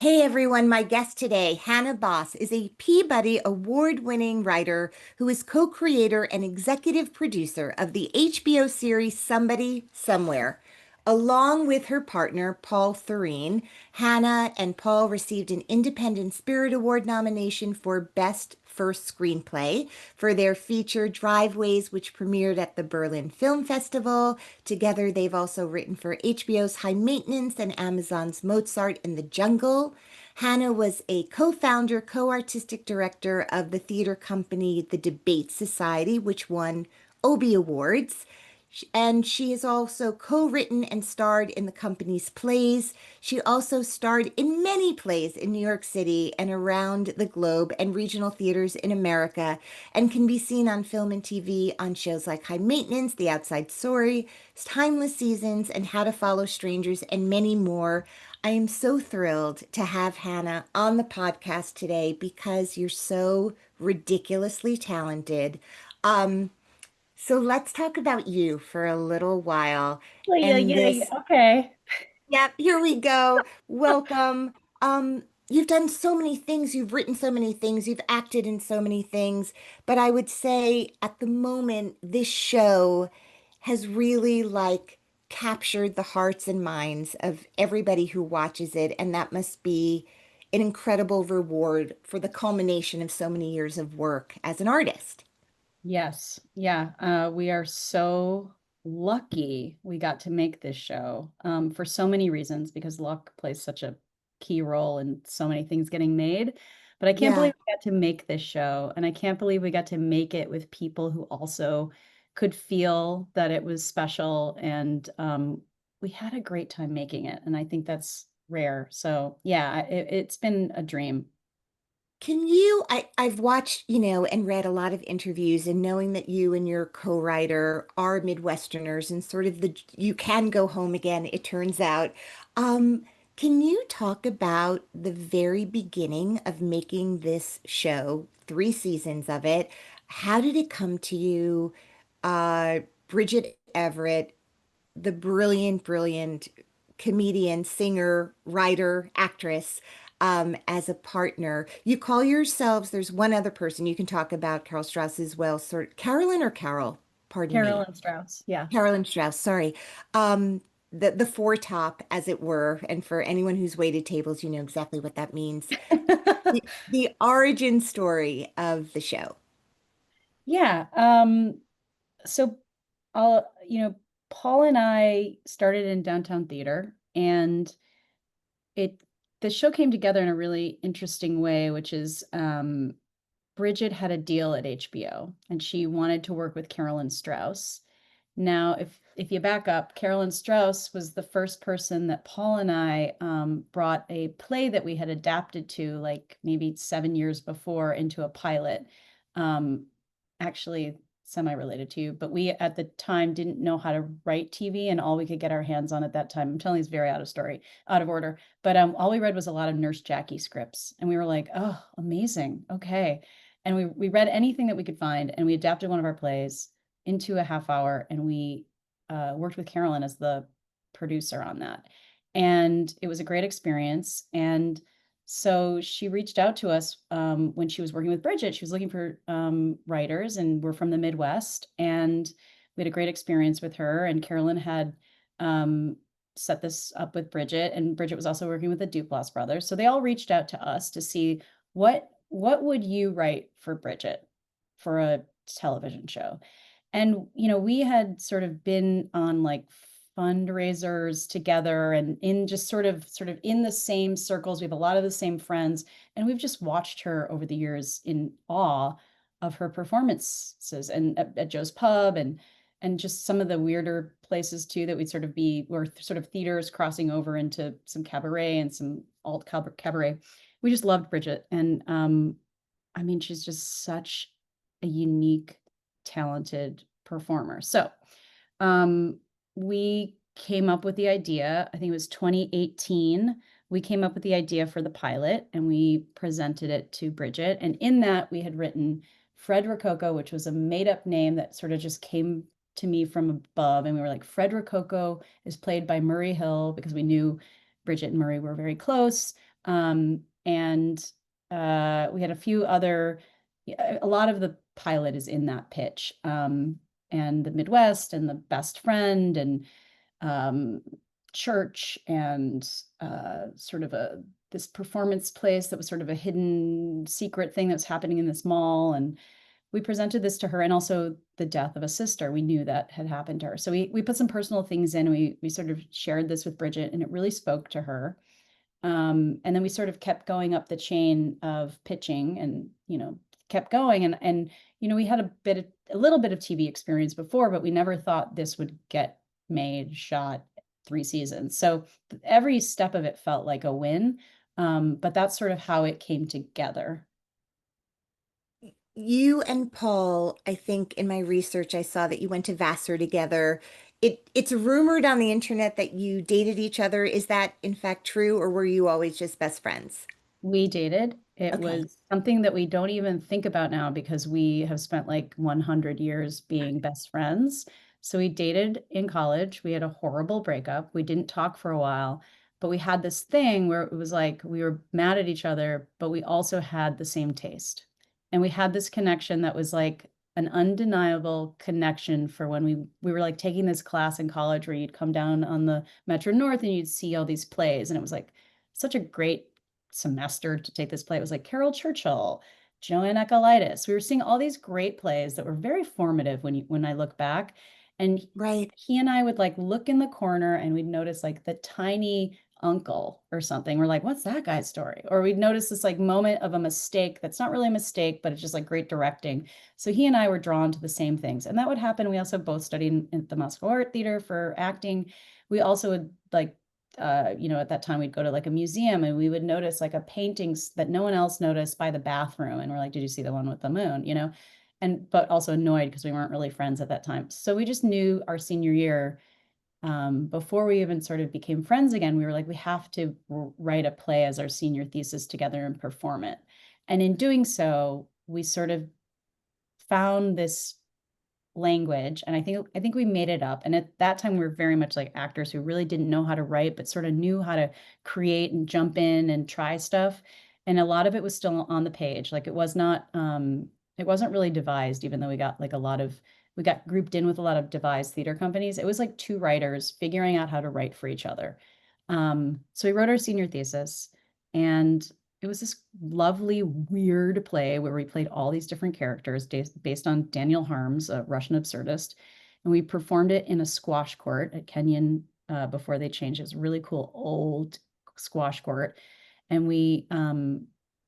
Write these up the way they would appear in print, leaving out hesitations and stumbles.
Hey everyone, my guest today, Hannah Boss, is a Peabody Award-winning writer who is co-creator and executive producer of the HBO series Somebody Somewhere. Along with her partner, Paul Thurene, Hannah and Paul received an Independent Spirit Award nomination for Best First Screenplay for their feature Driveways, which premiered at the Berlin Film Festival. Together, they've also written for HBO's High Maintenance and Amazon's Mozart in the Jungle. Hannah was a co-founder, co-artistic director of the theater company The Debate Society, which won Obie Awards. And she has also co-written and starred in the company's plays. She also starred in many plays in New York City and around the globe and regional theaters in America, and can be seen on film and TV on shows like High Maintenance, The Outside Story, Timeless Seasons, and How to Follow Strangers, and many more. I am so thrilled to have Hannah on the podcast today because you're so ridiculously talented. Um, so let's talk about you for a little while. Well, yeah, And yeah, yeah. this, Okay. yep, here we go. Welcome. You've done so many things, you've written so many things, you've acted in so many things, but I would say at the moment, this show has really captured the hearts and minds of everybody who watches it, and that must be an incredible reward for the culmination of so many years of work as an artist. Yes. Yeah. We are so lucky we got to make this show for so many reasons because luck plays such a key role in so many things getting made. But I can't Yeah. believe we got to make this show. And I can't believe we got to make it with people who also could feel that it was special. And we had a great time making it. And I think that's rare. So, yeah, it's been a dream. I've watched, and read a lot of interviews, and knowing that you and your co-writer are Midwesterners and sort of you can go home again, it turns out. Um, can you talk about the very beginning of making this show, 3 seasons of it? How did it come to you? Bridget Everett, the brilliant comedian, singer, writer, actress, as a partner. You call yourselves, there's one other person you can talk about, Carol Strauss as well. Sort Carolyn or Carol? Pardon me. Carolyn Strauss. Yeah. Carolyn Strauss, sorry. Um, the foretop, as it were, and for anyone who's waited tables, you know exactly what that means. The origin story of the show. Yeah. So Paul and I started in downtown theater and it the show came together in a really interesting way, which is Bridget had a deal at HBO and she wanted to work with Carolyn Strauss. Now, if you back up, Carolyn Strauss was the first person that Paul and I brought a play that we had adapted to like maybe 7 years before into a pilot. Um, Actually, semi-related to you, but we at the time didn't know how to write TV, and all we could get our hands on at that time. I'm telling you, it's very out of order. But all we read was a lot of Nurse Jackie scripts, and we were like, "Oh, amazing, okay." And we read anything that we could find, and we adapted one of our plays into a half hour, and we worked with Carolyn as the producer on that. And it was a great experience. And so she reached out to us when she was working with Bridget. She was looking for writers, and we're from the Midwest. And we had a great experience with her. And Carolyn had set this up with Bridget, and Bridget was also working with the Duplass brothers. So they all reached out to us to see what would you write for Bridget for a television show. And, we had sort of been on like fundraisers together and in just sort of in the same circles. We have a lot of the same friends, and we've just watched her over the years in awe of her performances and at Joe's Pub and just some of the weirder places too that we'd sort of be were sort of theaters crossing over into some cabaret and some alt cabaret. We just loved Bridget, and I mean, she's just such a unique, talented performer. So, um, we came up with the idea, I think it was 2018. We came up with the idea for the pilot and we presented it to Bridget. And in that, we had written Fred Rococo, which was a made up name that sort of just came to me from above. And we were like, Fred Rococo is played by Murray Hill because we knew Bridget and Murray were very close. And we had a few other, a lot of the pilot is in that pitch. And the Midwest and the best friend and um, church and sort of this performance place that was sort of a hidden secret thing that was happening in this mall. And we presented this to her, and also the death of a sister we knew that had happened to her. So we put some personal things in. We sort of shared this with Bridget, and it really spoke to her. And then we sort of kept going up the chain of pitching, and kept going. And we had a little bit of TV experience before, but we never thought this would get made, shot, 3 seasons. So every step of it felt like a win. But that's sort of how it came together. You and Paul, I think in my research, I saw that you went to Vassar together. It's rumored on the internet that you dated each other. Is that in fact true, or were you always just best friends? We dated. It Okay. was something that we don't even think about now because we have spent like 100 years being best friends. So we dated in college. We had a horrible breakup. We didn't talk for a while, but we had this thing where it was like we were mad at each other, but we also had the same taste. And we had this connection that was like an undeniable connection for when we were like taking this class in college where you'd come down on the Metro North and you'd see all these plays. And it was like such a great semester to take this play. It was like Carol Churchill, Joanne Ecolitis. We were seeing all these great plays that were very formative when I look back. And Right. he and I would like look in the corner and we'd notice like the tiny uncle or something. We're like, what's that guy's story? Or we'd notice this like moment of a mistake that's not really a mistake, but it's just like great directing. So he and I were drawn to the same things. And that would happen. We also both studied in the Moscow Art Theater for acting. We also would like at that time we'd go to like a museum and we would notice like a paintings that no one else noticed by the bathroom. And we're like, did you see the one with the moon? And but also annoyed because we weren't really friends at that time. So we just knew our senior year, before we even sort of became friends again, we were like, we have to write a play as our senior thesis together and perform it. And in doing so, we sort of found this language, and I think we made it up. And at that time we were very much like actors who really didn't know how to write but sort of knew how to create and jump in and try stuff. And a lot of it was still on the page. Like it wasn't really devised, even though we got grouped in with a lot of devised theater companies. It was like two writers figuring out how to write for each other. So we wrote our senior thesis, and it was this lovely, weird play where we played all these different characters based on Daniel Harms, a Russian absurdist. And we performed it in a squash court at Kenyon, before they changed. It was a really cool old squash court. And we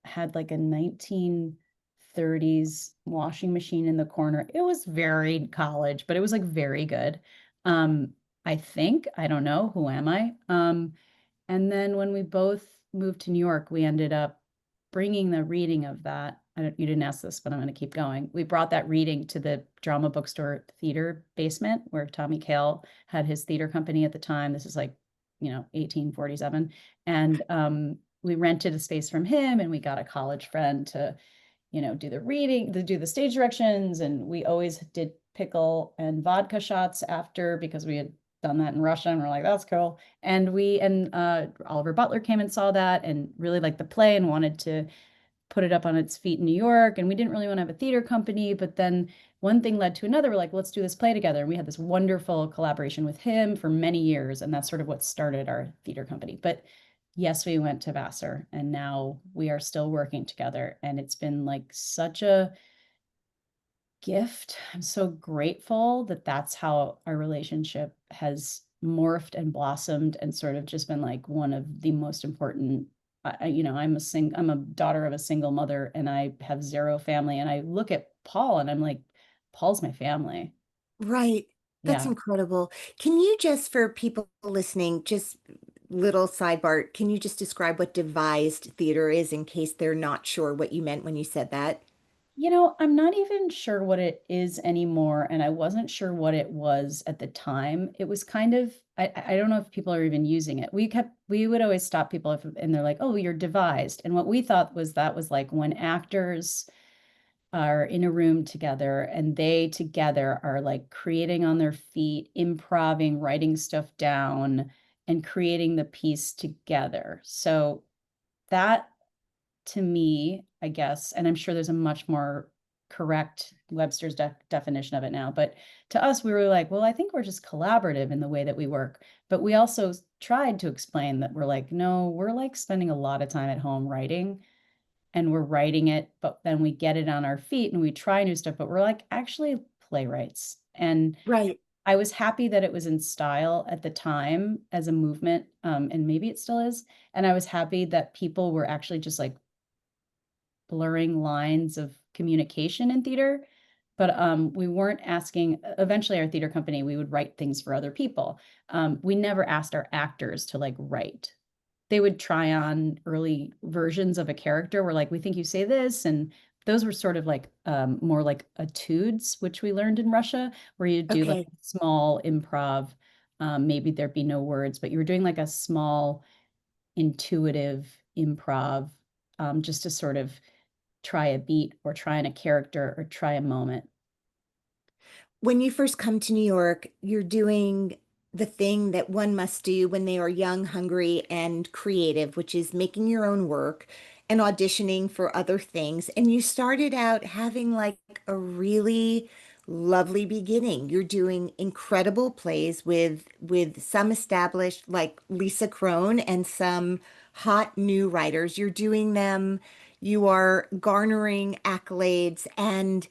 had like a 1930s washing machine in the corner. It was very college, but it was like very good. I think, I don't know, who am I? And then when we both moved to New York, we ended up bringing the reading of that. You didn't ask this, but I'm going to keep going. We brought that reading to the Drama Bookstore Theater basement where Tommy Kail had his theater company at the time. This is like, 1847. And we rented a space from him, and we got a college friend to, do the reading, to do the stage directions. And we always did pickle and vodka shots after because we had done that in Russia, and we're like, that's cool. And Oliver Butler came and saw that and really liked the play and wanted to put it up on its feet in New York. And we didn't really want to have a theater company, but then one thing led to another. We're like, let's do this play together. And we had this wonderful collaboration with him for many years, and that's sort of what started our theater company. But yes, we went to Vassar, and now we are still working together, and it's been like such a gift. I'm so grateful that that's how our relationship has morphed and blossomed and sort of just been like one of the most important. I'm a daughter of a single mother, and I have zero family. And I look at Paul and I'm like, Paul's my family. Right. That's Yeah. incredible. Can you just, for people listening, just little sidebar, can you just describe what devised theater is in case they're not sure what you meant when you said that? I'm not even sure what it is anymore, and I wasn't sure what it was at the time. It was kind of, I don't know if people are even using it. We would always stop people and they're like, "Oh, you're devised." And what we thought was that was like when actors are in a room together and they together are like creating on their feet, improving, writing stuff down, and creating the piece together. So that to me, I guess, and I'm sure there's a much more correct Webster's definition of it now, but to us, we were like, well, I think we're just collaborative in the way that we work. But we also tried to explain that we're like, no, we're like spending a lot of time at home writing and we're writing it, but then we get it on our feet and we try new stuff, but we're like actually playwrights. And Right. I was happy that it was in style at the time as a movement, and maybe it still is. And I was happy that people were actually just like blurring lines of communication in theater. But we weren't asking, eventually, our theater company, we would write things for other people. We never asked our actors to like write. They would try on early versions of a character where, like, we think you say this. And those were sort of like more like etudes, which we learned in Russia, where you do like Okay. small improv. Maybe there'd be no words, but you were doing like a small intuitive improv, just to sort of try a beat or try in a character or try a moment. When you first come to New York, you're doing the thing that one must do when they are young, hungry, and creative, which is making your own work and auditioning for other things. And you started out having like a really lovely beginning. You're doing incredible plays with some established like Lisa Crone and some hot new writers. You're doing them, you are garnering accolades, and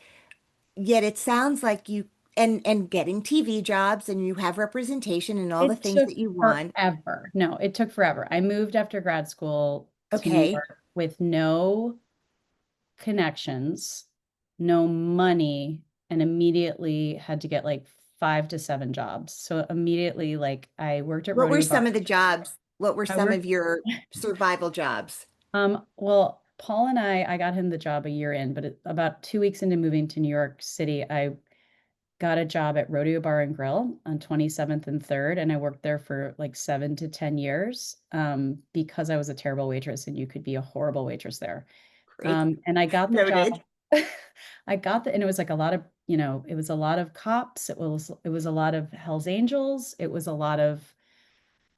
yet it sounds like you and getting TV jobs and you have representation and all the It things took that you want. forever. No, it took forever. I moved after grad school to New Okay. York with no connections, no money, and immediately had to get like 5 to 7 jobs. So immediately, like I worked at What were Rodeo Bar. some of the jobs? What were I some worked, of your survival jobs? well, Paul and I got him the job a year in, but about 2 weeks into moving to New York City, I got a job at Rodeo Bar and Grill on 27th and 3rd, and I worked there for like 7 to 10 years, because I was a terrible waitress, and you could be a horrible waitress there. Great. And I got the job. Noted. And it was like a lot of, it was a lot of cops. It was a lot of Hell's Angels.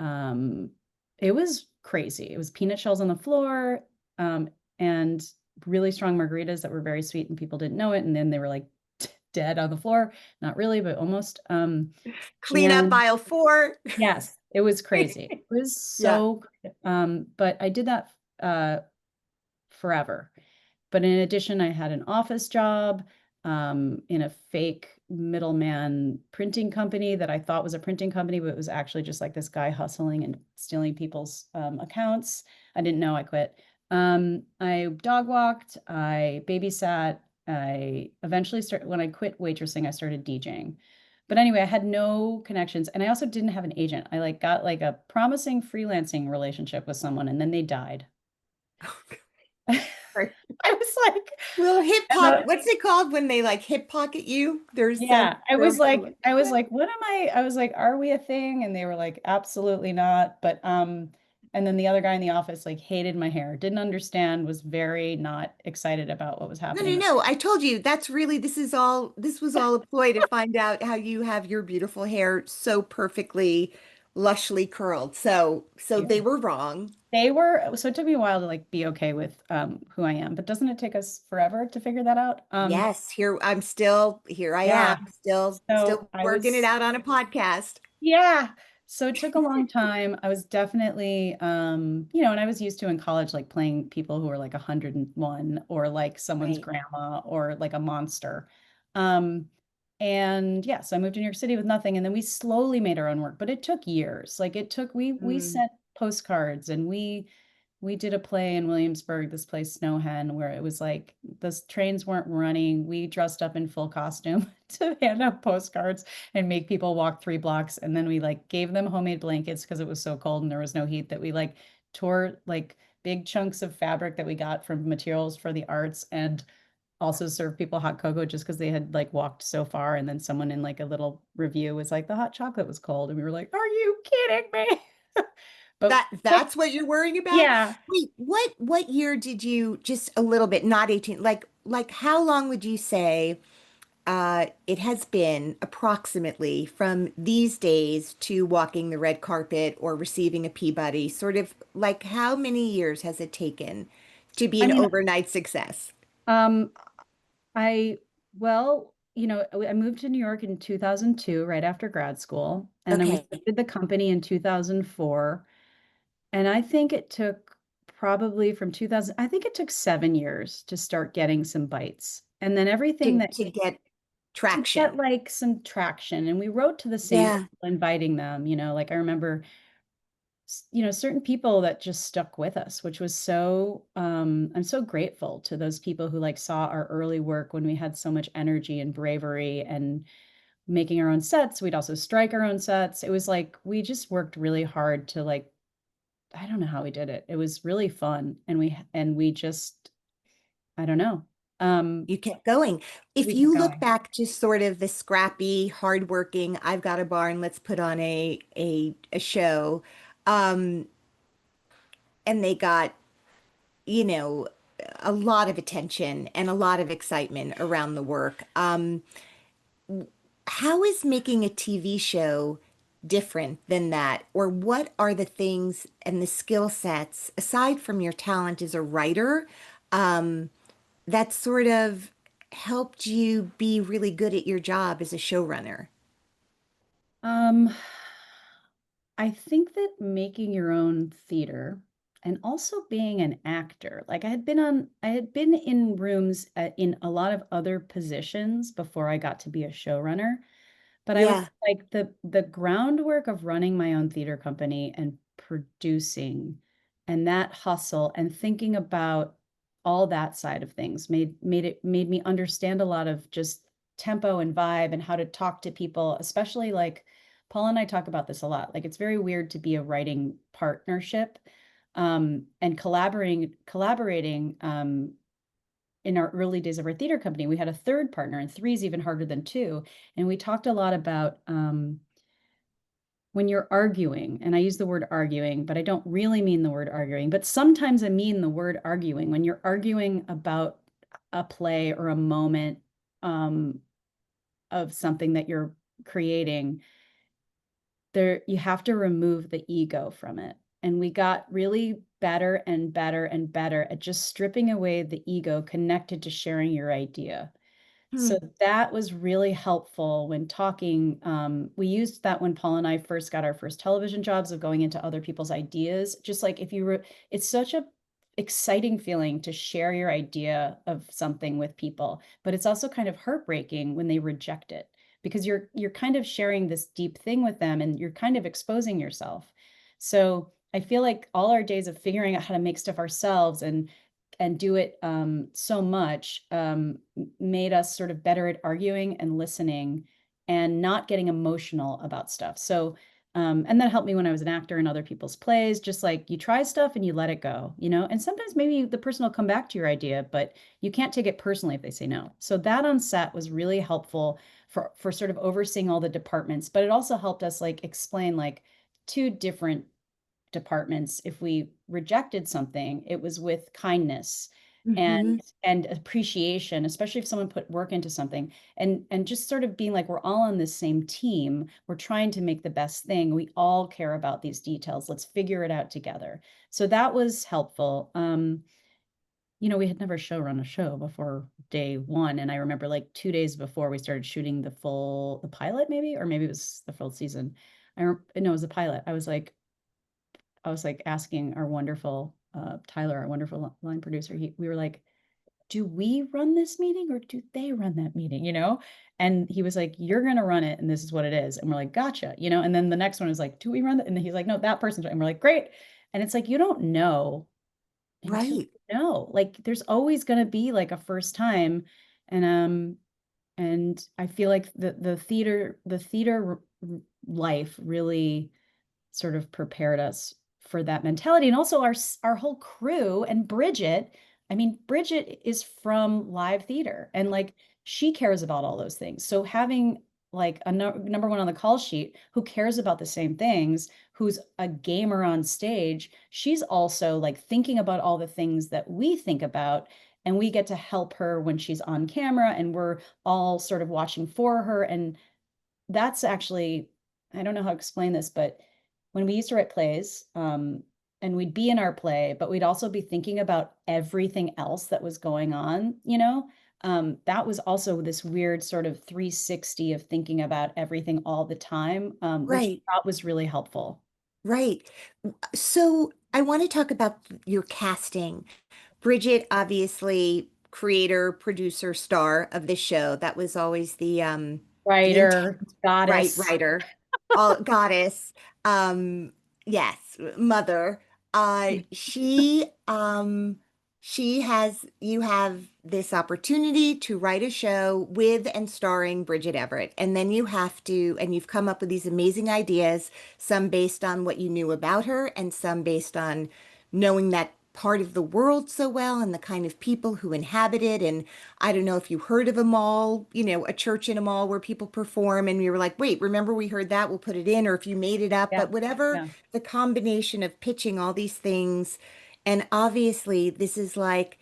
Um, it was crazy. It was peanut shells on the floor, and really strong margaritas that were very sweet, and people didn't know it. And then they were like dead on the floor. Not really, but almost. Clean up And aisle four. yes, it was crazy. It was Yeah. so, but I did that forever. But in addition, I had an office job in a fake middleman printing company that I thought was a printing company, but it was actually just like this guy hustling and stealing people's accounts. I didn't know. I quit. I dog walked, I babysat. I eventually started, when I quit waitressing, I started DJing. But anyway, I had no connections, and I also didn't have an agent. I like got like a promising freelancing relationship with someone, and then they died. Sorry. I was like, Well, hip uh, pocket. What's it called when they like hip pocket you? There's some yeah, I was term for like, it. what am I was like, are we a thing? And they were like, absolutely not. But and then the other guy in the office like hated my hair, didn't understand, was very not excited about what was No, no, happening with no. I told you that's really this was all a ploy to find out how you have your beautiful hair so perfectly lushly curled. So they you. were wrong. They were, so it took me a while to like be okay with who I am, but doesn't it take us forever to figure that out? Yes, here I Yeah. am, still So I working it was, out on a podcast. yeah. So it took a long time. I was definitely, and I was used to in college, like playing people who were like 101 or like someone's Right. grandma or like a monster. Um, and yeah, so I moved to New York City with nothing. And then we slowly made our own work, but it took years. Like it took, we Mm. sent postcards, and we did a play in Williamsburg, this place, Snow Hen, where it was like the trains weren't running. We dressed up in full costume to hand out postcards and make people walk 3 blocks. And then we like gave them homemade blankets because it was so cold and there was no heat, that we like tore like big chunks of fabric that we got from materials for the arts, and also served people hot cocoa just because they had like walked so far. And then someone in like a little review was like, the hot chocolate was cold. And we were like, are you kidding me? But That's what you're worrying about? yeah. Wait, what year did you just a little bit, not 18, like how long would you say it has been approximately from these days to walking the red carpet or receiving a Peabody, sort of like how many years has it taken to be I an mean, overnight success? um, I, well, I moved to New York in 2002, right after grad school, and then we Okay. started the company in 2004. And I think it took probably from 2000, I think it took 7 years to start getting some bites. And then everything that To get to get traction. like some traction. And we wrote to the same Yeah. people, inviting them, like I remember, certain people that just stuck with us, which was so, I'm so grateful to those people who like saw our early work when we had so much energy and bravery and making our own sets. We'd also strike our own sets. It was like we just worked really hard to like, I don't know how we did it. It was really fun. And we just, I don't know. You kept going. If We kept you look going. back to sort of the scrappy, hardworking, I've got a barn, let's put on a show, um, and they got, you know, a lot of attention and a lot of excitement around the work. How is making a TV show different than that? Or what are the things and the skill sets, aside from your talent as a writer, um, that sort of helped you be really good at your job as a showrunner? Um, I think that making your own theater and also being an actor, like I had been in rooms in a lot of other positions before I got to be a showrunner. But I would Yeah. say, like the groundwork of running my own theater company and producing and that hustle and thinking about all that side of things made me understand a lot of just tempo and vibe and how to talk to people, especially like Paul and I talk about this a lot. Like it's very weird to be a writing partnership, and collaborating in our early days of our theater company, we had a third partner, and three is even harder than two. And we talked a lot about when you're arguing, and I use the word arguing, but I don't really mean the word arguing, but sometimes I mean the word arguing. When you're arguing about a play or a moment um, of something that you're creating, there you have to remove the ego from it. And we got really better and better and better at just stripping away the ego connected to sharing your idea. Hmm. So that was really helpful when talking. We used that when Paul and I first got our first television jobs of going into other people's ideas. Just like if you were, it's such a exciting feeling to share your idea of something with people, but it's also kind of heartbreaking when they reject it because you're kind of sharing this deep thing with them and you're kind of exposing yourself. So I feel like all our days of figuring out how to make stuff ourselves and do it so much made us sort of better at arguing and listening and not getting emotional about stuff. So, and that helped me when I was an actor in other people's plays, just like you try stuff and you let it go, and sometimes maybe the person will come back to your idea, but you can't take it personally if they say no. So that on set was really helpful for sort of overseeing all the departments, but it also helped us like explain like two different departments. If we rejected something, it was with kindness and Hmm. and appreciation, especially if someone put work into something, and just sort of being like we're all on the same team, we're trying to make the best thing, we all care about these details, let's figure it out together. So that was helpful. We had never show run a show before day one, and I remember like 2 days before we started shooting the pilot, maybe, or maybe it was the full season. No, it was the pilot. I was like asking our wonderful Tyler, our wonderful line producer. We were like, "Do we run this meeting or do they run that meeting?" And he was like, "You're gonna run it, and this is what it is." And we're like, "Gotcha." And then the next one is like, "Do we run that?" And then he's like, "No, that person's." And we're like, "Great." And it's like you don't know until Right. you know. Like there's always gonna be like a first time, and I feel like the theater life really sort of prepared us for that mentality. And also our whole crew and Bridget, I mean, Bridget is from live theater and like she cares about all those things. So having like a number one on the call sheet who cares about the same things, who's a gamer on stage, she's also like thinking about all the things that we think about and we get to help her when she's on camera, and we're all sort of watching for her. And that's actually, I don't know how to explain this, but when we used to write plays, and we'd be in our play, but we'd also be thinking about everything else that was going on, that was also this weird sort of 360 of thinking about everything all the time, which Right, I thought was really helpful. right. So I want to talk about your casting. Bridget, obviously, creator, producer, star of the show. That was always the intent, Writer, right? goddess. Writer, all goddess. Um, yes, mother. She has, you have this opportunity to write a show with and starring Bridget Everett. And then you have to, and you've come up with these amazing ideas, some based on what you knew about her, and some based on knowing that part of the world so well and the kind of people who inhabit it. And I don't know if you heard of a mall, a church in a mall where people perform, and you were like, wait, remember we heard that, we'll put it in, or if you made it up, Yeah, but whatever, yeah, the combination of pitching all these things. And obviously, this is like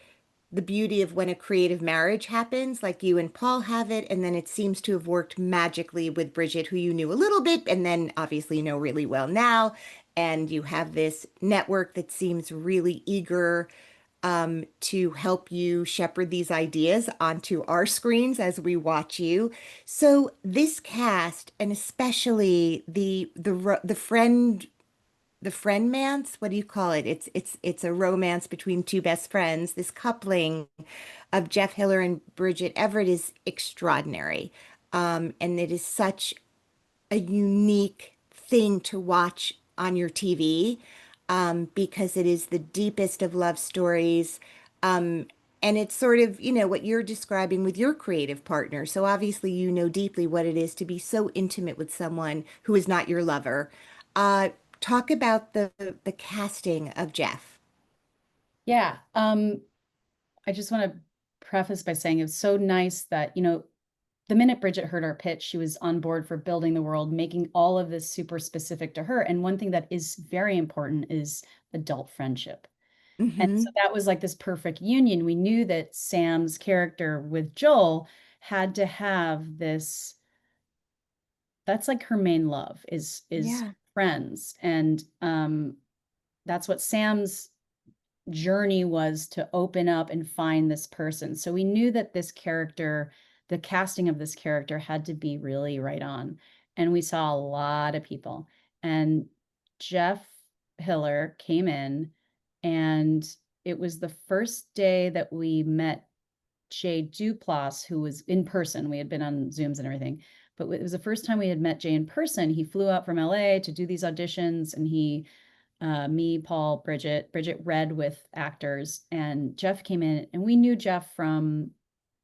the beauty of when a creative marriage happens, like you and Paul have it, and then it seems to have worked magically with Bridget, who you knew a little bit, and then obviously know really well now. And you have this network that seems really eager to help you shepherd these ideas onto our screens as we watch you. So this cast, and especially the friendmance, what do you call it? It's a romance between two best friends. This coupling of Jeff Hiller and Bridget Everett is extraordinary. And it is such a unique thing to watch on your TV, because it is the deepest of love stories. Um, and it's sort of, what you're describing with your creative partner. So obviously, you know deeply what it is to be so intimate with someone who is not your lover. Uh, Talk about the casting of Jeff. yeah. I just want to preface by saying it's so nice that, the minute Bridget heard our pitch, she was on board for building the world, making all of this super specific to her. And one thing that is very important is adult friendship. And so Hmm. that was like this perfect union. We knew that Sam's character with Joel had to have this, that's like her main love is Yeah. friends. And that's what Sam's journey was, to open up and find this person. So we knew that this character, the casting of this character had to be really right on. And we saw a lot of people. And Jeff Hiller came in, and it was the first day that we met Jay Duplass, who was in person. We had been on Zooms and everything, but it was the first time we had met Jay in person. He flew out from LA to do these auditions, and me, Paul, Bridget read with actors, and Jeff came in, and we knew Jeff from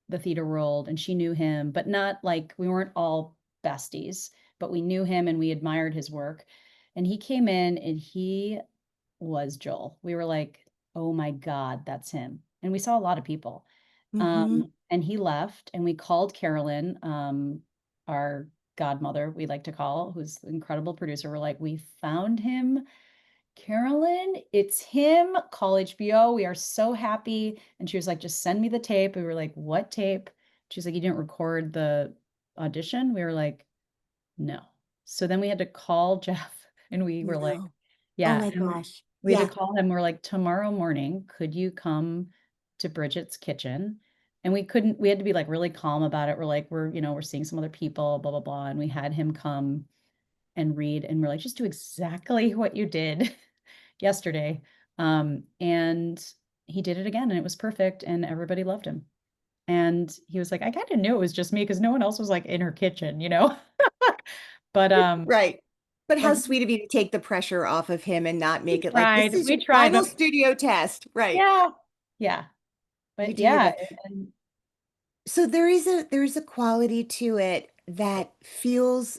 the theater world, and she knew him, but not like we weren't all besties, but we knew him and we admired his work. And he came in and he was Joel. We were like, oh my God, that's him. And we saw a lot of people. Hmm. And he left, and we called Carolyn, our godmother, we like to call, who's an incredible producer. We're like, we found him. Carolyn, it's him. Call HBO. We are so happy. And she was like, just send me the tape. We were like, what tape? She's like, you didn't record the audition? We were like, no. So then we had to call Jeff, and we were like, No. Oh yeah. my And gosh. we had to Yeah. call him. We're like, tomorrow morning, could you come to Bridget's kitchen? And we couldn't, we had to be like really calm about it. We're like, we're seeing some other people, blah, blah, blah. And we had him come and read, and we're like, just do exactly what you did yesterday. And he did it again, and it was perfect, and everybody loved him. And he was like, I kind of knew it was just me because no one else was like in her kitchen. But Right. But but how sweet of you to take the pressure off of him and not make it like this is we your tried, final but studio test. Right. yeah, yeah, You but do your yeah, best. and So there is a quality to it that feels,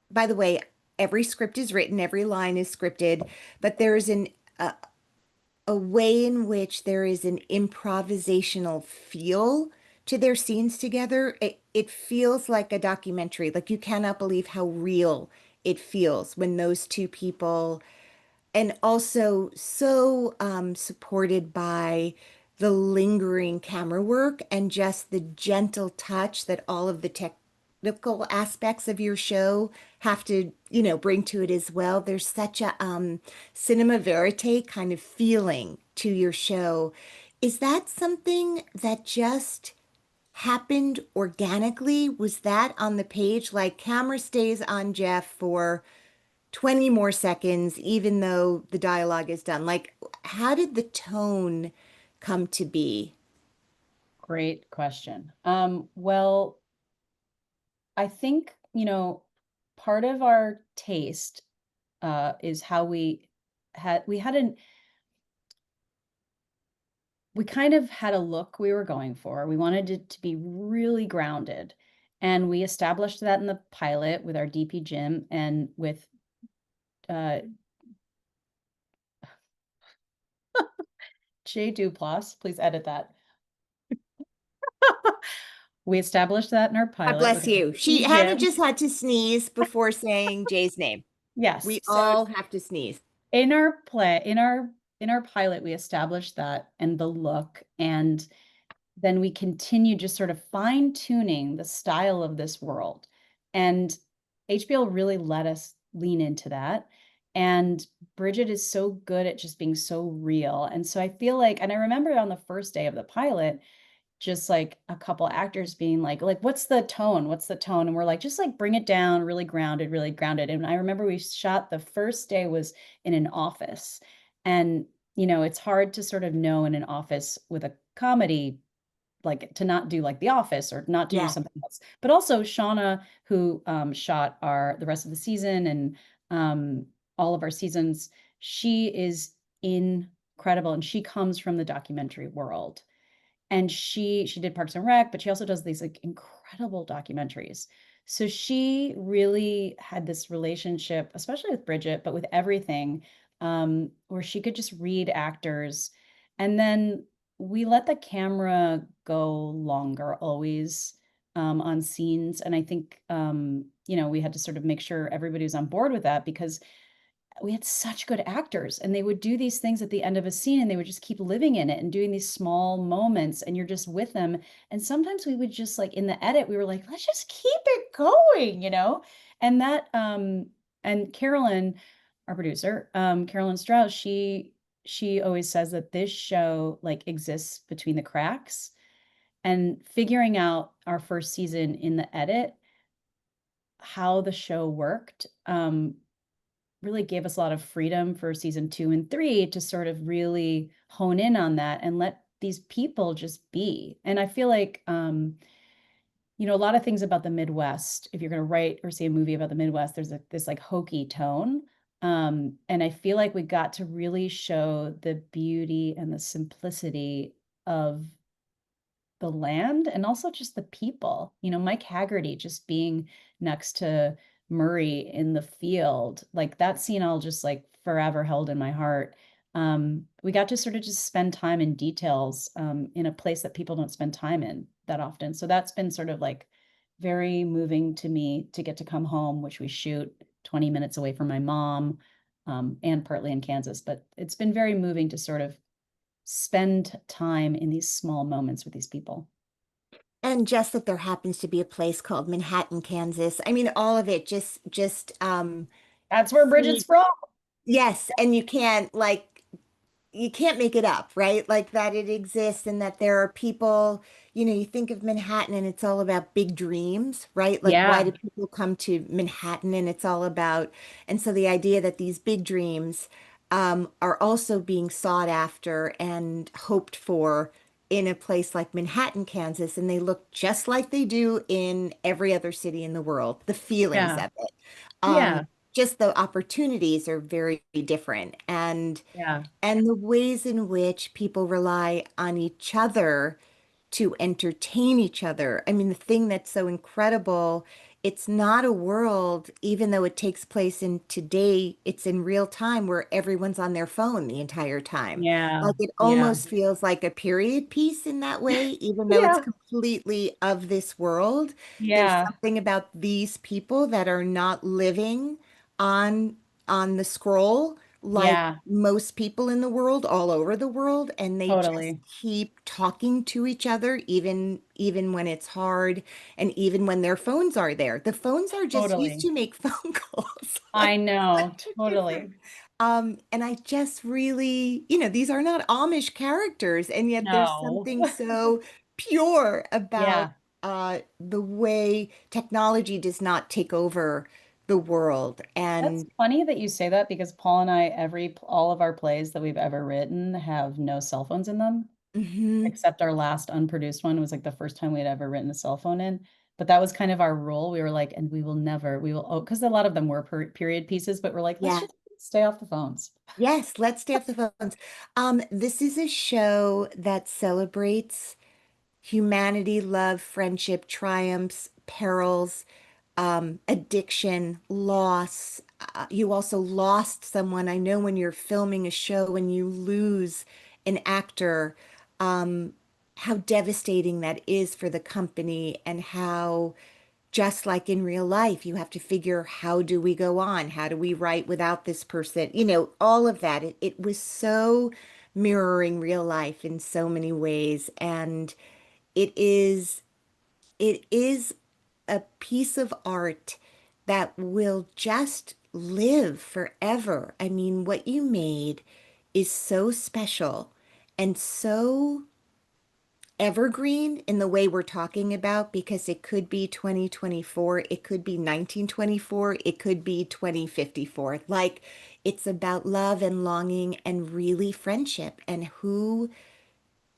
by the way, every script is written, every line is scripted, but there is a way in which there is an improvisational feel to their scenes together. It feels like a documentary. Like you cannot believe how real it feels when those two people, and also so supported by the lingering camera work and just the gentle touch that all of the technical aspects of your show have to, bring to it as well. There's such a cinema verite kind of feeling to your show. Is that something that just happened organically? Was that on the page? Like camera stays on Jeff for 20 more seconds, even though the dialogue is done. Like, how did the tone come to be? Great question. Well, I think, part of our taste is how we kind of had a look we were going for. We wanted it to be really grounded. And we established that in the pilot with our DP Jim and with uh, Jay Duplass. Please edit that. We established that in our God pilot with bless our you. DP Hannah Jim. just had to sneeze before saying Jay's name. Yes. We So all have to sneeze. in our play, in our pilot, we established that and the look, and then we continue just sort of fine tuning the style of this world. And HBO really let us lean into that. And Bridget is so good at just being so real. And so I feel like, and I remember on the first day of the pilot, just like a couple actors being like what's the tone, what's the tone, and we're like just like bring it down, really grounded, really grounded. And I remember we shot the first day was in an office, and it's hard to sort of know in an office with a comedy, like to not do like The Office or not to do Yeah. something else. But also Shauna, who shot the rest of the season and all of our seasons, she is incredible, and she comes from the documentary world, and she did Parks and Rec, but she also does these like incredible documentaries. So she really had this relationship, especially with Bridget, but with everything, where she could just read actors. And then we let the camera go longer always, on scenes. And I think, we had to sort of make sure everybody was on board with that, because we had such good actors, and they would do these things at the end of a scene, and they would just keep living in it and doing these small moments, and you're just with them. And sometimes we would just like in the edit we were like, let's just keep it going. And that and Carolyn, our producer, Carolyn Strauss, she always says that this show like exists between the cracks, and figuring out our first season in the edit how the show worked really gave us a lot of freedom for season 2 and 3 to sort of really hone in on that and let these people just be. And I feel like, a lot of things about the Midwest, if you're going to write or see a movie about the Midwest, there's this like hokey tone. And I feel like we got to really show the beauty and the simplicity of the land and also just the people. Mike Haggerty just being next to Murray in the field, like that scene, I'll just like forever held in my heart. We got to sort of just spend time in details, in a place that people don't spend time in that often. So that's been sort of like very moving to me to get to come home, which we shoot 20 minutes away from my mom, and partly in Kansas. But it's been very moving to sort of spend time in these small moments with these people. And just that there happens to be a place called Manhattan, Kansas. I mean, all of it just That's where Bridget's see, from. yes, and you can't make it up, right? Like that it exists and that there are people, you think of Manhattan and it's all about big dreams, right? Like why Yeah. do people come to Manhattan and it's all about, and so the idea that these big dreams are also being sought after and hoped for in a place like Manhattan, Kansas, and they look just like they do in every other city in the world, the feelings Yeah. of it. Yeah. Just the opportunities are very different. Yeah. And the ways in which people rely on each other to entertain each other. I mean, the thing that's so incredible, it's not a world, even though it takes place in today, it's in real time where everyone's on their phone the entire time. Yeah. Like it Yeah. almost feels like a period piece in that way, even though it's Yeah. completely of this world. There's Yeah. something about these people that are not living on on the scroll, like Yeah, most people in the world, all over the world, and they just totally. keep talking to each other, even when it's hard, and even when their phones are there. The phones are just used Totally. to make phone calls. I Like know, such a different. totally. And I just really, these are not Amish characters, and yet there's No. something so pure about Yeah. the way technology does not take over the world. That's And funny that you say that because Paul and I, all of our plays that we've ever written have no cell phones in them, mhm, except our last unproduced one was like the first time we had ever written a cell phone in. But that was kind of our rule. We were like, and we will, oh, because a lot of them were period pieces, but we're like, let's yeah. just stay off the phones. Yes, let's stay off the phones. This is a show that celebrates humanity, love, friendship, triumphs, perils, addiction, loss. You also lost someone. I know when you're filming a show and you lose an actor, um, how devastating that is for the company, and how, just like in real life, you have to figure, how do we go on? How do we write without this person? All of that. It was so mirroring real life in so many ways. And it is it is a piece of art that will just live forever. I mean, what you made is so special and so evergreen in the way we're talking about, because it could be 2024, it could be 1924, it could be 2054. Like, it's about love and longing and really friendship and who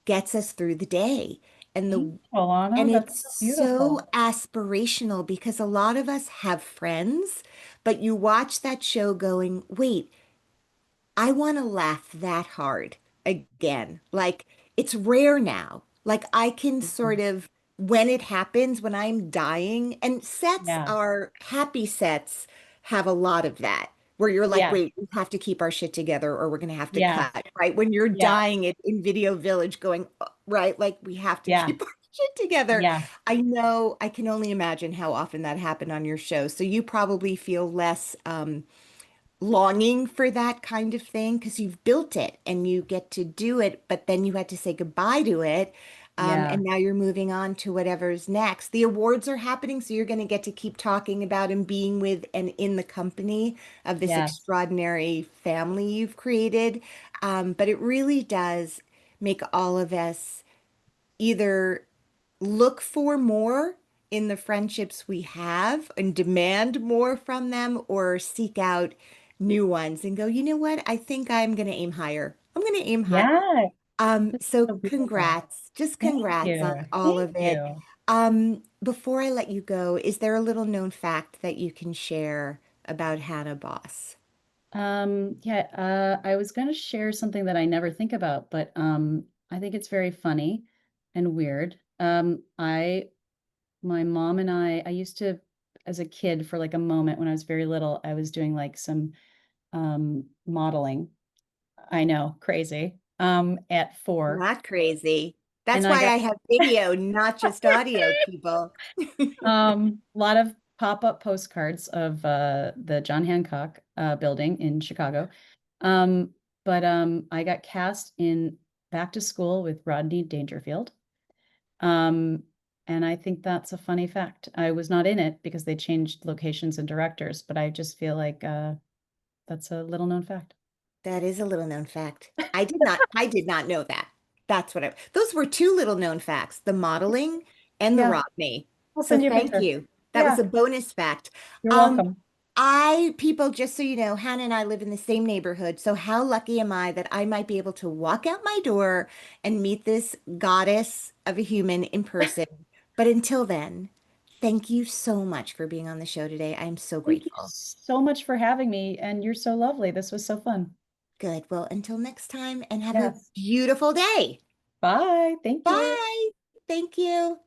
gets us through the day. And Thank the you, and Alana. That's it's so so beautiful. aspirational, because a lot of us have friends, but you watch that show going, wait, I want to laugh that hard again. Like, it's rare now. Like, I can sort of, when it happens, when I'm dying, and sets Yeah. are happy sets have a lot of that, where you're like, Yeah. wait, we have to keep our shit together or we're going to have to Yeah. cut, right? When you're Yeah. dying in Video Village going, right, like we have to Yeah. keep our shit together. Yeah. I know, I can only imagine how often that happened on your show. So you probably feel less, longing for that kind of thing because you've built it and you get to do it, but then you had to say goodbye to it. Yeah. And now you're moving on to whatever's next. The awards are happening, so you're going to get to keep talking about and being with and in the company of this Yes. extraordinary family you've created. But it really does make all of us either look for more in the friendships we have and demand more from them, or seek out new ones and go, you know what? I think I'm going to aim higher. I'm going to aim higher. Yeah. That's So so beautiful. congrats, just Thank congrats on you. all Thank of it. you. Before I let you go, is there a little known fact that you can share about Hannah Boss? Yeah, I was going to share something that I never think about, but I think it's very funny and weird. My mom and I used to, as a kid, for like a moment when I was very little, I was doing like some modeling. I know, crazy. At 4, Not crazy. and That's I why got I have video, not just audio, people. a lot of pop-up postcards of the John Hancock building in Chicago. Um, but I got cast in Back to School with Rodney Dangerfield. Um, and I think that's a funny fact. I was not in it because they changed locations and directors, but I just feel like that's a little known fact. That is a little known fact. I did not know that. Those were two little known facts, the modeling and the Yeah, Rodney. I'll So send you a thank picture. you. That was Yeah, a bonus fact. you're Um, welcome. people, just so you know, Hannah and I live in the same neighborhood. So how lucky am I that I might be able to walk out my door and meet this goddess of a human in person? But until then, thank you so much for being on the show today. I am so Thank you grateful. so much for having me, and you're so lovely. This was so fun. Good. Well, until next time, and have a Yes. beautiful day. Bye. Thank you. Bye. Thank you.